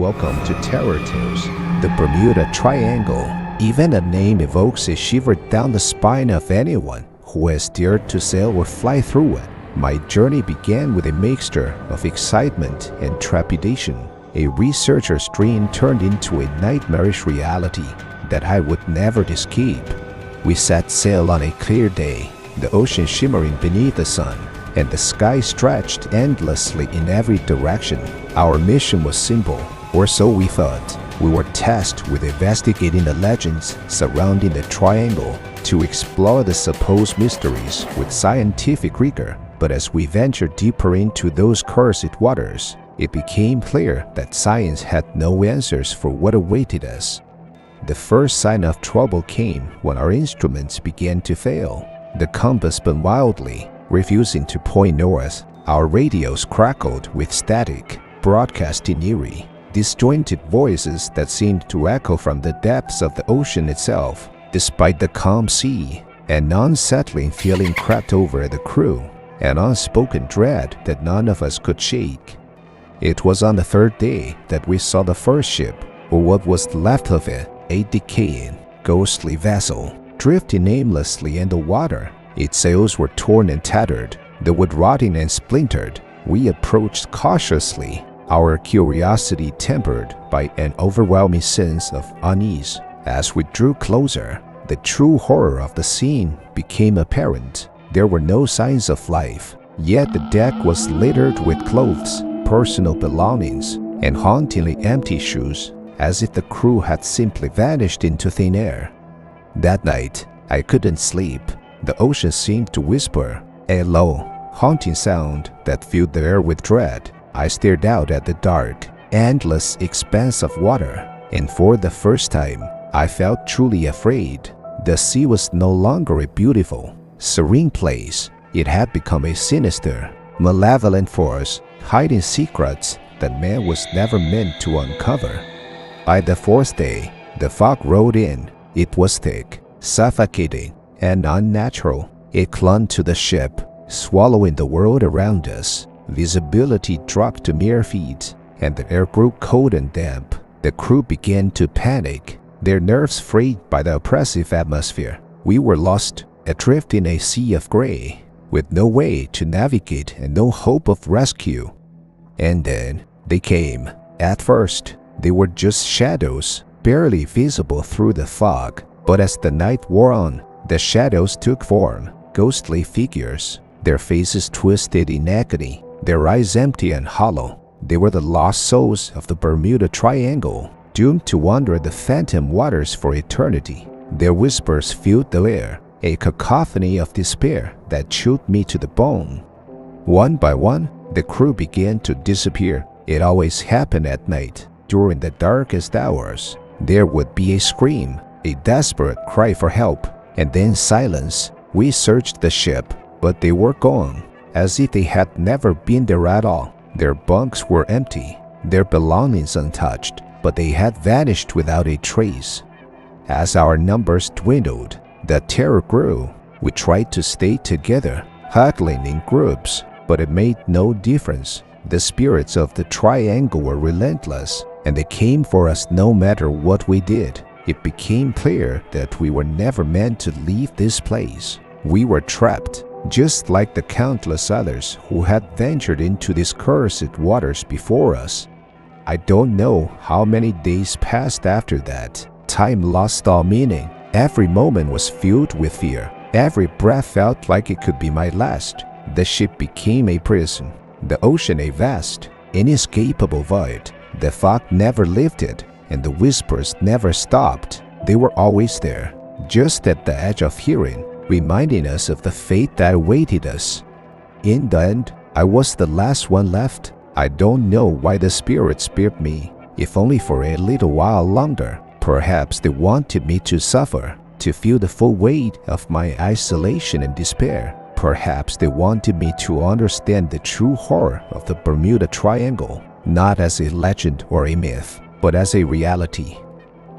Welcome to Terror Tales, the Bermuda Triangle. Even the name evokes a shiver down the spine of anyone who has dared to sail or fly through it. My journey began with a mixture of excitement and trepidation. A researcher's dream turned into a nightmarish reality that I would never escape. We set sail on a clear day, the ocean shimmering beneath the sun, and the sky stretched endlessly in every direction. Our mission was simple, or so we thought. We were tasked with investigating the legends surrounding the triangle to explore the supposed mysteries with scientific rigor. But as we ventured deeper into those cursed waters, it became clear that science had no answers for what awaited us. The first sign of trouble came when our instruments began to fail. The compass spun wildly, refusing to point north. Our radios crackled with static, broadcasting eerie, disjointed voices that seemed to echo from the depths of the ocean itself. Despite the calm sea, an unsettling feeling crept over the crew, an unspoken dread that none of us could shake. It was on the third day that we saw the first ship, or what was left of it, a decaying, ghostly vessel, drifting aimlessly in the water. Its sails were torn and tattered, the wood rotting and splintered. We approached cautiously, our curiosity tempered by an overwhelming sense of unease. As we drew closer, the true horror of the scene became apparent. There were no signs of life, yet the deck was littered with clothes, personal belongings, and hauntingly empty shoes, as if the crew had simply vanished into thin air. That night, I couldn't sleep. The ocean seemed to whisper, a low, haunting sound that filled the air with dread. I stared out at the dark, endless expanse of water, and for the first time, I felt truly afraid. The sea was no longer a beautiful, serene place. It had become a sinister, malevolent force, hiding secrets that man was never meant to uncover. By the fourth day, the fog rolled in. It was thick, suffocating, and unnatural. It clung to the ship, swallowing the world around us. Visibility dropped to mere feet, and the air grew cold and damp. The crew began to panic, their nerves frayed by the oppressive atmosphere. We were lost, adrift in a sea of gray, with no way to navigate and no hope of rescue. And then they came. At first, they were just shadows, barely visible through the fog. But as the night wore on, the shadows took form, ghostly figures, their faces twisted in agony, their eyes empty and hollow. They were the lost souls of the Bermuda Triangle, doomed to wander the phantom waters for eternity. Their whispers filled the air, a cacophony of despair that chilled me to the bone. One by one, the crew began to disappear. It always happened at night, during the darkest hours. There would be a scream, a desperate cry for help, and then silence. We searched the ship, but they were gone, as if they had never been there at all. Their bunks were empty, their belongings untouched, but they had vanished without a trace. As our numbers dwindled, the terror grew. We tried to stay together, huddling in groups, but it made no difference. The spirits of the triangle were relentless, and they came for us no matter what we did. It became clear that we were never meant to leave this place. We were trapped, just like the countless others who had ventured into these cursed waters before us. I don't know how many days passed after that. Time lost all meaning. Every moment was filled with fear. Every breath felt like it could be my last. The ship became a prison, the ocean a vast, inescapable void. The fog never lifted, and the whispers never stopped. They were always there, just at the edge of hearing, reminding us of the fate that awaited us. In the end, I was the last one left. I don't know why the spirits spared me, if only for a little while longer. Perhaps they wanted me to suffer, to feel the full weight of my isolation and despair. Perhaps they wanted me to understand the true horror of the Bermuda Triangle, not as a legend or a myth, but as a reality.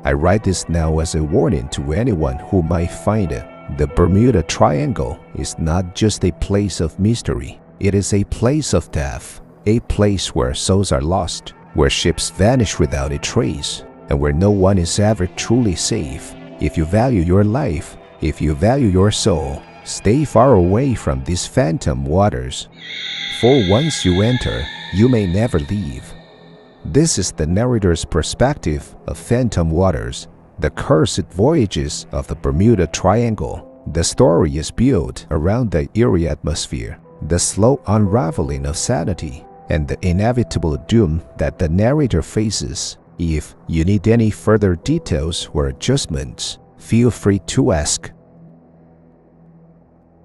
I write this now as a warning to anyone who might find it. The Bermuda Triangle is not just a place of mystery. It is a place of death, a place where souls are lost, where ships vanish without a trace, and where no one is ever truly safe. If you value your life, if you value your soul, stay far away from these phantom waters. For once you enter, you may never leave. This is the narrator's perspective of phantom waters, the cursed voyages of the Bermuda Triangle. The story is built around the eerie atmosphere, the slow unraveling of sanity, and the inevitable doom that the narrator faces. If you need any further details or adjustments, feel free to ask.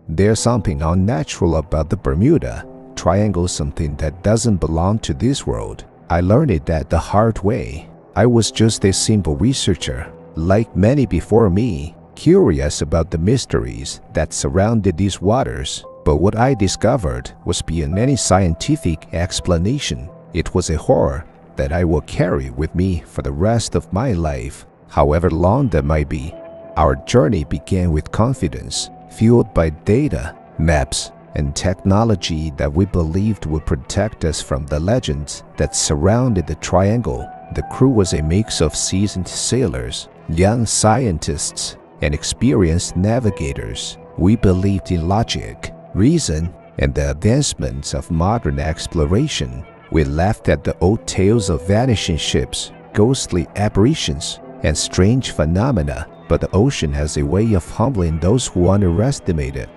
There's something unnatural about the Bermuda Triangle, something that doesn't belong to this world. I learned it that the hard way. I was just a simple researcher, like many before me, curious about the mysteries that surrounded these waters. But what I discovered was beyond any scientific explanation. It was a horror that I will carry with me for the rest of my life, however long that might be. Our journey began with confidence, fueled by data, maps, and technology that we believed would protect us from the legends that surrounded the triangle. The crew was a mix of seasoned sailors, young scientists, and experienced navigators. We believed in logic, reason, and the advancements of modern exploration. We laughed at the old tales of vanishing ships, ghostly apparitions, and strange phenomena, but the ocean has a way of humbling those who underestimate it.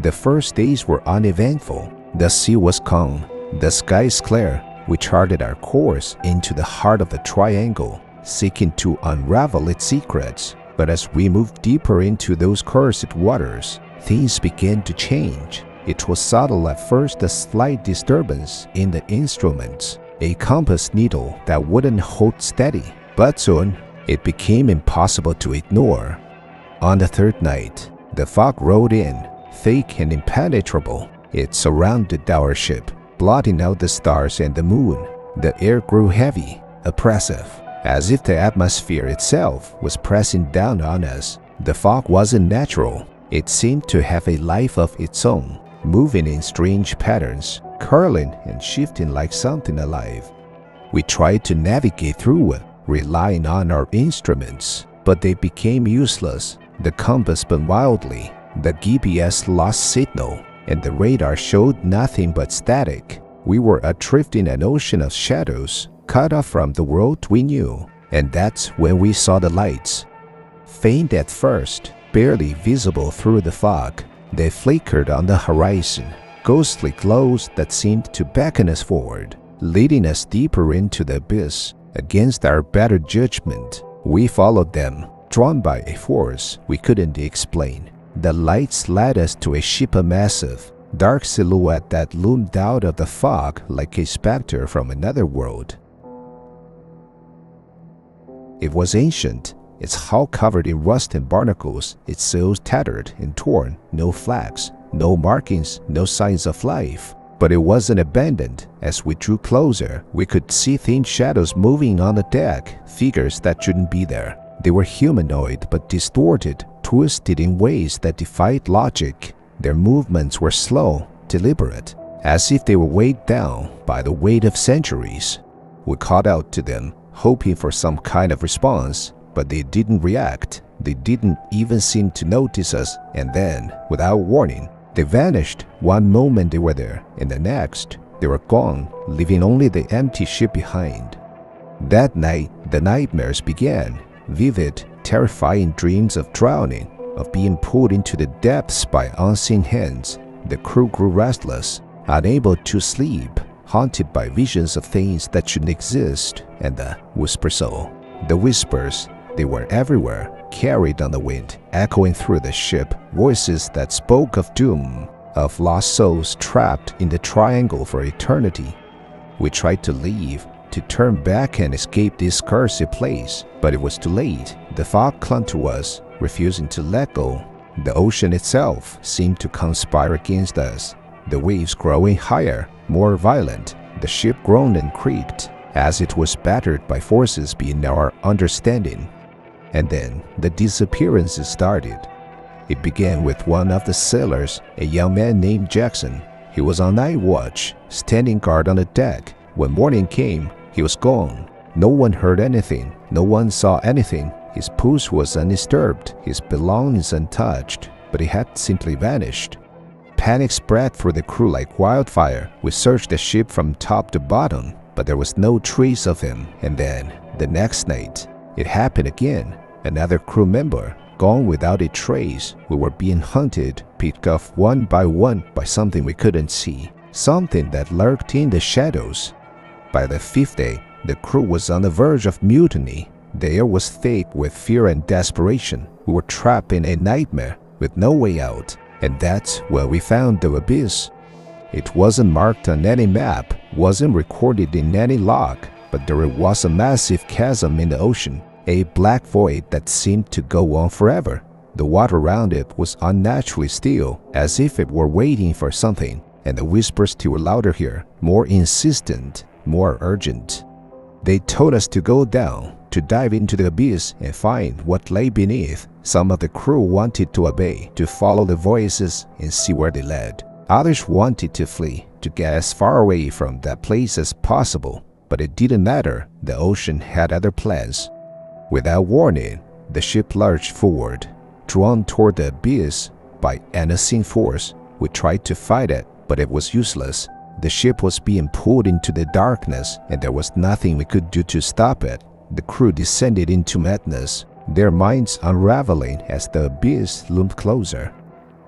The first days were uneventful. The sea was calm, the skies clear. We charted our course into the heart of the triangle, seeking to unravel its secrets. But as we moved deeper into those cursed waters, things began to change. It was subtle at first, a slight disturbance in the instruments, a compass needle that wouldn't hold steady, but soon it became impossible to ignore. On the third night, the fog rolled in, thick and impenetrable. It surrounded our ship, blotting out the stars and the moon. The air grew heavy, oppressive, as if the atmosphere itself was pressing down on us. The fog wasn't natural. It seemed to have a life of its own, moving in strange patterns, curling and shifting like something alive. We tried to navigate through it, relying on our instruments, but they became useless. The compass spun wildly, the GPS lost signal, and the radar showed nothing but static. We were adrift in an ocean of shadows, cut off from the world we knew. And that's when we saw the lights. Faint at first, barely visible through the fog, they flickered on the horizon, ghostly glows that seemed to beckon us forward, leading us deeper into the abyss. Against our better judgment, we followed them, drawn by a force we couldn't explain. The lights led us to a ship, a massive, dark silhouette that loomed out of the fog like a specter from another world. It was ancient, its hull covered in rust and barnacles, its sails tattered and torn, no flags, no markings, no signs of life. But it wasn't abandoned. As we drew closer, we could see thin shadows moving on the deck, figures that shouldn't be there. They were humanoid but distorted, twisted in ways that defied logic. Their movements were slow, deliberate, as if they were weighed down by the weight of centuries. We called out to them, hoping for some kind of response, but they didn't react. They didn't even seem to notice us, and then, without warning, they vanished. One moment they were there, and the next, they were gone, leaving only the empty ship behind. That night, the nightmares began. Vivid, terrifying dreams of drowning, of being pulled into the depths by unseen hands. The crew grew restless, unable to sleep, haunted by visions of things that shouldn't exist, and the whispers. The whispers, they were everywhere, carried on the wind, echoing through the ship, voices that spoke of doom, of lost souls trapped in the triangle for eternity. We tried to leave, to turn back and escape this cursed place, but it was too late. The fog clung to us, refusing to let go. The ocean itself seemed to conspire against us, the waves growing higher, more violent. The ship groaned and creaked, as it was battered by forces beyond our understanding. And then the disappearances started. It began with one of the sailors, a young man named Jackson. He was on night watch, standing guard on the deck. When morning came, He was gone. No one heard anything. No one saw anything. His pulse was undisturbed, his belongings untouched, but he had simply vanished. Panic spread through the crew like wildfire. We searched the ship from top to bottom, but there was no trace of him. And then, the next night, it happened again. Another crew member, gone without a trace. We were being hunted, picked off one by something we couldn't see, something that lurked in the shadows. By the fifth day, the crew was on the verge of mutiny. The air was thick with fear and desperation. We were trapped in a nightmare with no way out, and that's where we found the abyss. It wasn't marked on any map, wasn't recorded in any log, but there was a massive chasm in the ocean, a black void that seemed to go on forever. The water around it was unnaturally still, as if it were waiting for something, and the whispers still were louder here, more insistent, more urgent. They told us to go down, to dive into the abyss and find what lay beneath. Some of the crew wanted to obey, to follow the voices and see where they led. Others wanted to flee, to get as far away from that place as possible. But it didn't matter, the ocean had other plans. Without warning, the ship lurched forward, drawn toward the abyss by an unseen force. We tried to fight it, but it was useless. The ship was being pulled into the darkness, and there was nothing we could do to stop it. The crew descended into madness, their minds unraveling as the abyss loomed closer.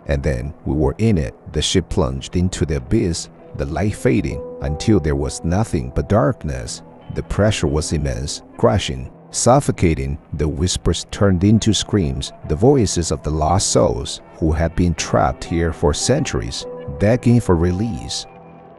And then we were in it. The ship plunged into the abyss, the light fading until there was nothing but darkness. The pressure was immense, crushing, suffocating. The whispers turned into screams, the voices of the lost souls who had been trapped here for centuries, begging for release.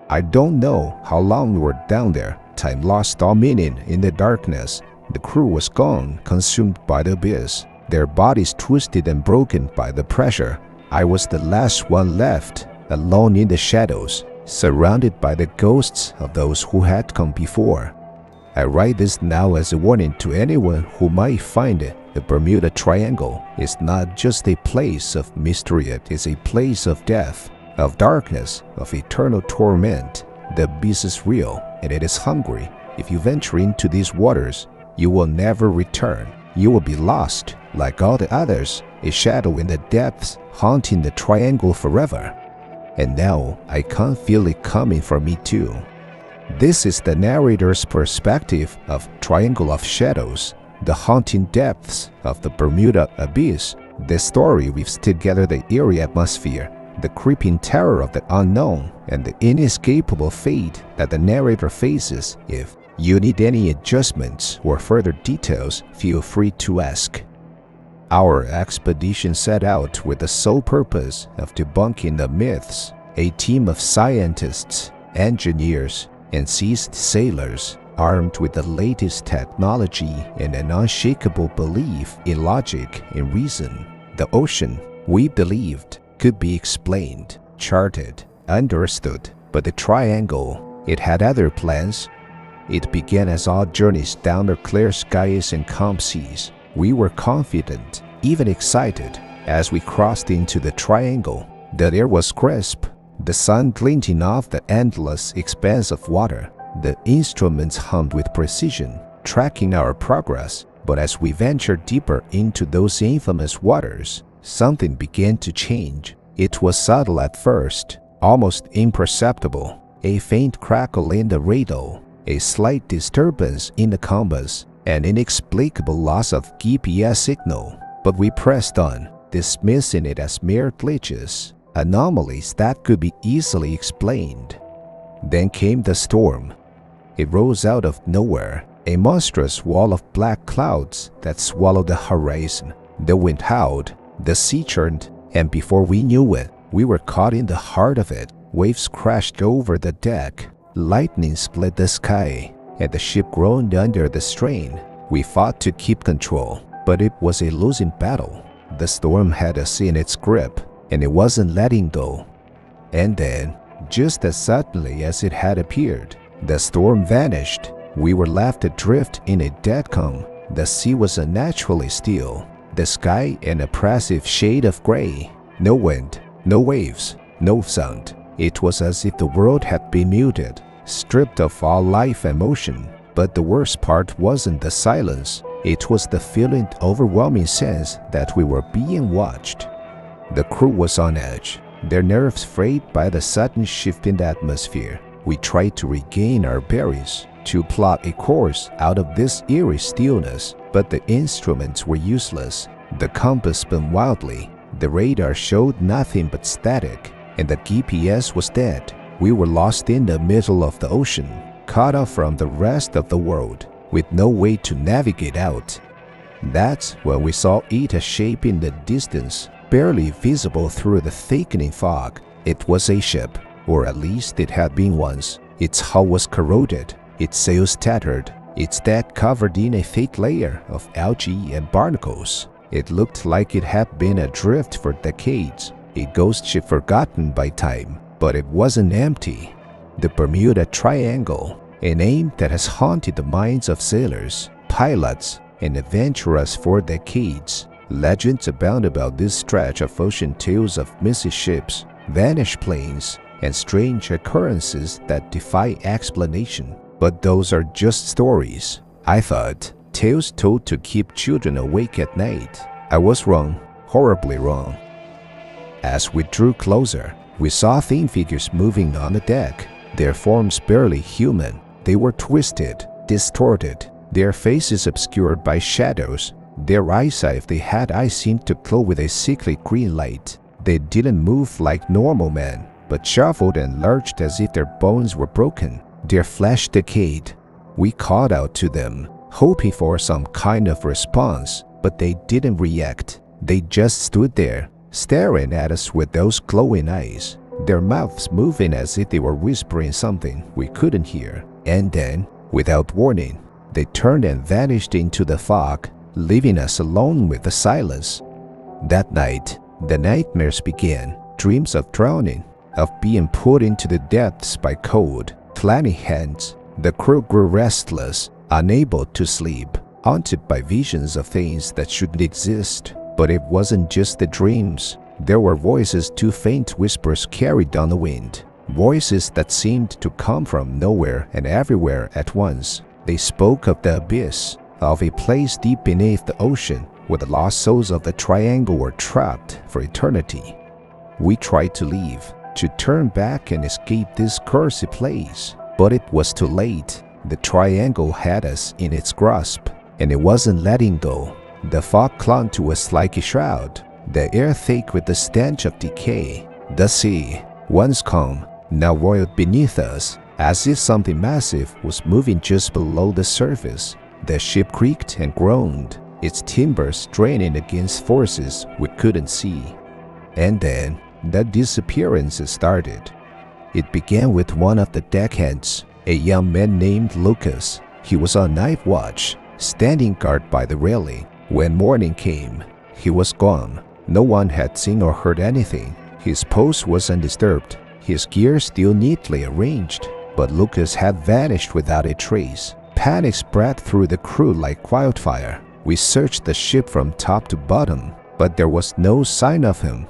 I don't know how long we were down there. Time lost all meaning in the darkness. The crew was gone, consumed by the abyss, their bodies twisted and broken by the pressure. I was the last one left, alone in the shadows, surrounded by the ghosts of those who had come before. I write this now as a warning to anyone who might find it. The Bermuda Triangle is not just a place of mystery, it is a place of death, of darkness, of eternal torment. The abyss is real, and it is hungry. If you venture into these waters, you will never return. You will be lost, like all the others, a shadow in the depths, haunting the triangle forever. And now, I can't feel it coming for me too. This is the narrator's perspective of Triangle of Shadows, the haunting depths of the Bermuda Abyss. The story weaves together the eerie atmosphere, the creeping terror of the unknown, and the inescapable fate that the narrator faces. If you need any adjustments or further details, feel free to ask. Our expedition set out with the sole purpose of debunking the myths. A team of scientists, engineers, and seasoned sailors, armed with the latest technology and an unshakable belief in logic and reason. The ocean, we believed, could be explained, charted, understood, but the triangle, it had other plans. It began as our journeys down the clear skies and calm seas. We were confident, even excited, as we crossed into the triangle. The air was crisp, the sun glinting off the endless expanse of water. The instruments hummed with precision, tracking our progress. But as we ventured deeper into those infamous waters, something began to change. It was subtle at first, almost imperceptible. A faint crackle in the radar, a slight disturbance in the compass, an inexplicable loss of GPS signal. But we pressed on, dismissing it as mere glitches, anomalies that could be easily explained. Then came the storm. It rose out of nowhere, a monstrous wall of black clouds that swallowed the horizon. The wind howled, the sea churned, and before we knew it, we were caught in the heart of it. Waves crashed over the deck, lightning split the sky, and the ship groaned under the strain. We fought to keep control, but it was a losing battle. The storm had us in its grip, and it wasn't letting go. And then, just as suddenly as it had appeared, the storm vanished. We were left adrift in a dead calm. The sea was unnaturally still, the sky an oppressive shade of gray. No wind, no waves, no sound. It was as if the world had been muted, stripped of all life and motion. But the worst part wasn't the silence. It was the feeling, overwhelming sense that we were being watched. The crew was on edge, their nerves frayed by the sudden shift in the atmosphere. We tried to regain our bearings, to plot a course out of this eerie stillness, but the instruments were useless. The compass spun wildly, the radar showed nothing but static, and the GPS was dead. We were lost in the middle of the ocean, cut off from the rest of the world, with no way to navigate out. That's when we saw it, a shape in the distance, barely visible through the thickening fog. It was a ship, or at least it had been once. Its hull was corroded, its sails tattered, its deck covered in a thick layer of algae and barnacles. It looked like it had been adrift for decades, a ghost ship forgotten by time. But it wasn't empty. The Bermuda Triangle, a name that has haunted the minds of sailors, pilots, and adventurers for decades. Legends abound about this stretch of ocean, tales of missing ships, vanished planes, and strange occurrences that defy explanation. But those are just stories, I thought. Tales told to keep children awake at night. I was wrong, horribly wrong. As we drew closer, we saw thin figures moving on the deck, their forms barely human. They were twisted, distorted, their faces obscured by shadows. Their eyesight, if they had eyes, seemed to glow with a sickly green light. They didn't move like normal men, but shuffled and lurched as if their bones were broken, their flesh decayed. We called out to them, hoping for some kind of response, but they didn't react. They just stood there, staring at us with those glowing eyes, their mouths moving as if they were whispering something we couldn't hear. And then, without warning, they turned and vanished into the fog, leaving us alone with the silence. That night, the nightmares began, dreams of drowning, of being pulled into the depths by cold, clammy hands. The crew grew restless, unable to sleep, haunted by visions of things that shouldn't exist. But it wasn't just the dreams. There were voices, too faint whispers carried on the wind. Voices that seemed to come from nowhere and everywhere at once. They spoke of the abyss, of a place deep beneath the ocean where the lost souls of the triangle were trapped for eternity. We tried to leave, to turn back and escape this cursed place. But it was too late. The triangle had us in its grasp, and it wasn't letting go. The fog clung to us like a shroud, the air thick with the stench of decay. The sea, once calm, now roiled beneath us, as if something massive was moving just below the surface. The ship creaked and groaned, its timbers straining against forces we couldn't see. And then, the disappearances started. It began with one of the deckhands, a young man named Lucas. He was on night watch, standing guard by the railing. When morning came, he was gone. No one had seen or heard anything. His post was undisturbed, his gear still neatly arranged, but Lucas had vanished without a trace. Panic spread through the crew like wildfire. We searched the ship from top to bottom, but there was no sign of him.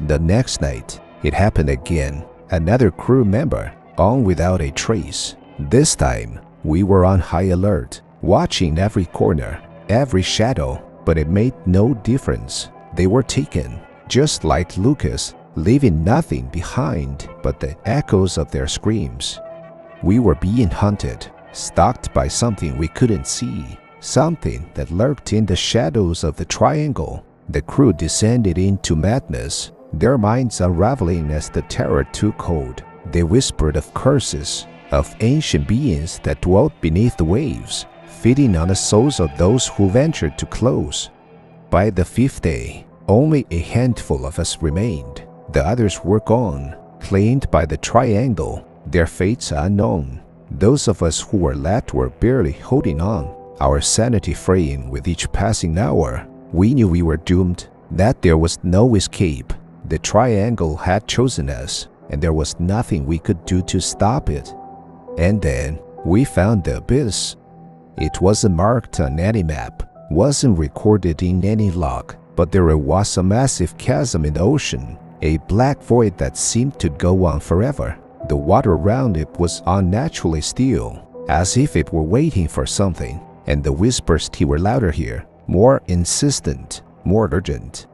The next night, it happened again. Another crew member, gone without a trace. This time, we were on high alert, watching every corner, every shadow, but it made no difference. They were taken, just like Lucas, leaving nothing behind but the echoes of their screams. We were being hunted, stalked by something we couldn't see, something that lurked in the shadows of the triangle. The crew descended into madness, their minds unraveling as the terror took hold. They whispered of curses, of ancient beings that dwelt beneath the waves, feeding on the souls of those who ventured too close. By the fifth day, only a handful of us remained. The others were gone, claimed by the triangle, their fates unknown. Those of us who were left were barely holding on, our sanity fraying with each passing hour. We knew we were doomed, that there was no escape. The triangle had chosen us, and there was nothing we could do to stop it. And then we found the abyss. It wasn't marked on any map, wasn't recorded in any log, but there was a massive chasm in the ocean, a black void that seemed to go on forever. The water around it was unnaturally still, as if it were waiting for something, and the whispers were louder here, more insistent, more urgent.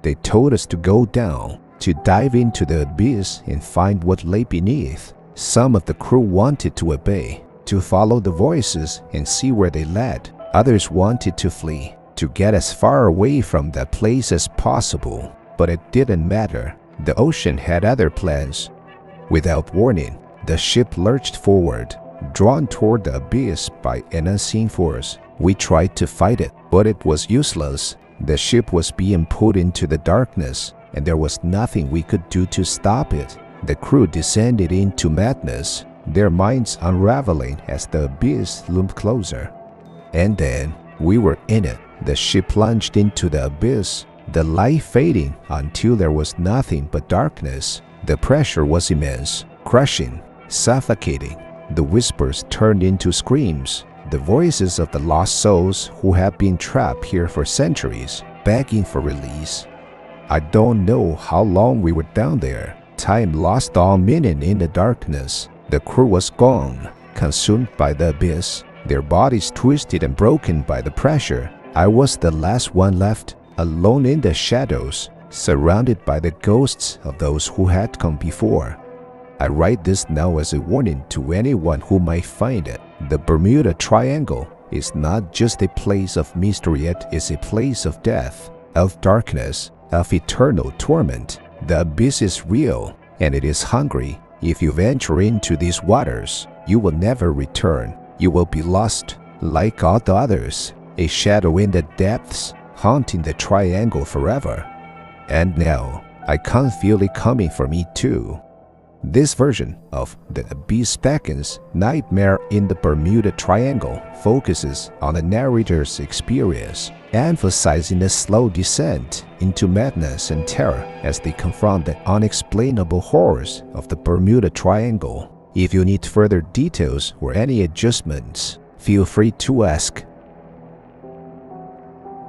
They told us to go down, to dive into the abyss and find what lay beneath. Some of the crew wanted to obey, to follow the voices and see where they led. Others wanted to flee, to get as far away from that place as possible. But it didn't matter. The ocean had other plans. Without warning, the ship lurched forward, drawn toward the abyss by an unseen force. We tried to fight it, but it was useless. The ship was being pulled into the darkness, and there was nothing we could do to stop it. The crew descended into madness, their minds unraveling as the abyss loomed closer. And then, we were in it. The ship plunged into the abyss, the light fading until there was nothing but darkness. The pressure was immense, crushing, suffocating. The whispers turned into screams, the voices of the lost souls who have been trapped here for centuries, begging for release. I don't know how long we were down there. Time lost all meaning in the darkness. The crew was gone, consumed by the abyss, their bodies twisted and broken by the pressure. I was the last one left, alone in the shadows, surrounded by the ghosts of those who had come before. I write this now as a warning to anyone who might find it. The Bermuda Triangle is not just a place of mystery, it is a place of death, of darkness, of eternal torment. The abyss is real, and it is hungry. If you venture into these waters, you will never return. You will be lost, like all the others, a shadow in the depths, haunting the triangle forever. And now, I can't feel it coming for me too. This version of The Abyss Beckons Nightmare in the Bermuda Triangle focuses on the narrator's experience, emphasizing the slow descent into madness and terror as they confront the unexplainable horrors of the Bermuda Triangle. If you need further details or any adjustments, feel free to ask